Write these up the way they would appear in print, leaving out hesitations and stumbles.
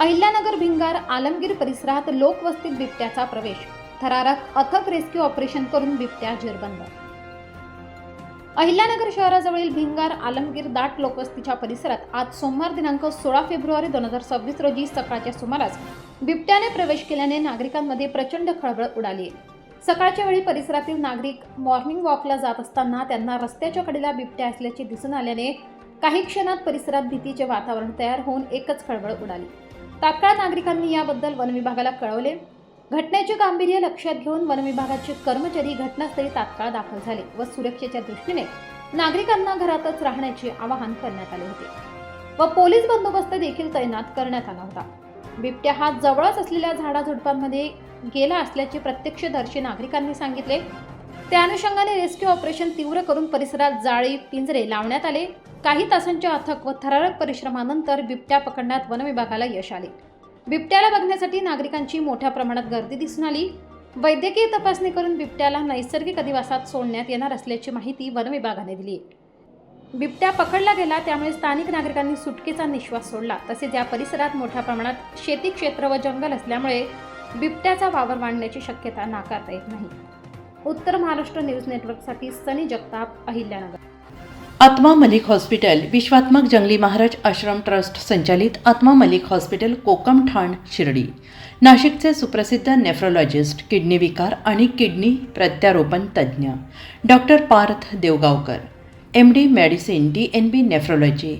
अहिल्यानगर भिंगार आलमगीर परिसरात लोकवस्तीत बिबट्याचा प्रवेश. थरारक अथक रेस्क्यू ऑपरेशन करून बिबट्या जेरबंद. अहिल्यानगर शहराजवळील भिंगार आलमगीर दाट लोकवस्तीच्या परिसरात आज सोमवार दिनांक 16 फेब्रुवारी 2026 रोजी सकाळच्या सुमारास बिबट्याने प्रवेश केल्याने नागरिकांमध्ये प्रचंड खळबळ उडाली. सकाळच्या वेळी परिसरातील नागरिक मॉर्निंग वॉकला जात असताना त्यांना रस्त्याच्या कडेला बिबट्या असल्याचे दिसून आल्याने काही क्षणात परिसरात भीतीचे वातावरण तयार होऊन एकच खळबळ उडाली. तात्काळ नागरिकांनी याबद्दल वनविभागाला कळवले. घटनेचे गांभीर्य लक्षात घेऊन वनविभागाचे कर्मचारी घटनास्थळी तात्काळ दाखल झाले व सुरक्षेच्या दृष्टीने नागरिकांना घरातच राहण्याचे आवाहन करण्यात आले होते व पोलीस बंदोबस्त देखील तैनात करण्यात आला होता. बिबट्या हा जवळच असलेल्या झाडाझुडपांमध्ये गेला असल्याचे प्रत्यक्षदर्शी नागरिकांनी सांगितले. त्या अनुषंगाने रेस्क्यू ऑपरेशन तीव्र करून परिसरात जाळी पिंजरे लावण्यात आले. काही तासांच्या अथक व थरारक परिश्रमानंतर बिबट्या पकडण्यात वनविभागाला यश आले. बिबट्याला बघण्यासाठी नागरिकांची मोठ्या प्रमाणात गर्दी दिसून आली. वैद्यकीय तपासणी करून बिबट्याला नैसर्गिक अधिवासात सोडण्यात येणार असल्याची माहिती वनविभागाने दिली. बिबट्या पकडला गेला त्यामुळे स्थानिक नागरिकांनी सुटकेचा निश्वास सोडला. तसेच या परिसरात मोठ्या प्रमाणात शेती क्षेत्र व जंगल असल्यामुळे बिबट्याचा वावर वाढण्याची शक्यता नाकारता येत नाही. उत्तर महाराष्ट्र न्यूज नेटवर्कसाठी सनी जगताप, अहिल्यानगर. आत्मा मलिक हॉस्पिटल विश्वात्मक जंगली महाराज आश्रम ट्रस्ट संचालित आत्मा मलिक हॉस्पिटल कोकम ठाण शिर्डी. नाशिकचे सुप्रसिद्ध नेफ्रोलॉजिस्ट, किडनी विकार आणि किडनी प्रत्यारोपण तज्ज्ञ doctor Parth Devgaonkar, MD medicine, DNB nephrology,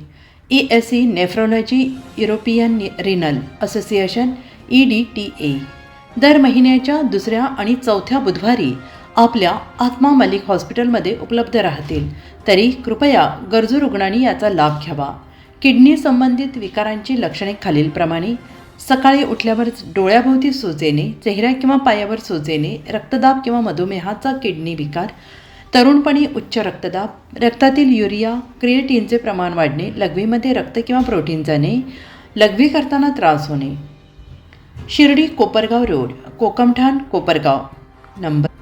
ESE nephrology, European renal association EDTA दर महिन्याच्या दुसऱ्या आणि चौथ्या बुधवारी आपल्या आत्मा मलिक हॉस्पिटलमध्ये उपलब्ध राहतील. तरी कृपया गरजू रुग्णांनी याचा लाभ घ्यावा. किडनी संबंधित विकारांची लक्षणे खालीलप्रमाणे: सकाळी उठल्यावर डोळ्याभोवती सूज येणे, चेहऱ्या किंवा पायावर सूज येणे, रक्तदाब किंवा मधुमेहाचा किडनी विकार, तरुणपणी उच्च रक्तदाब, रक्तातील युरिया क्रिएटिनचे प्रमाण वाढणे, लघवीमध्ये रक्त किंवा प्रोटीन जाणे, लघवी करताना त्रास होणे. शिर्डी कोपरगाव रोड, कोकमठाण, कोपरगाव. नंबर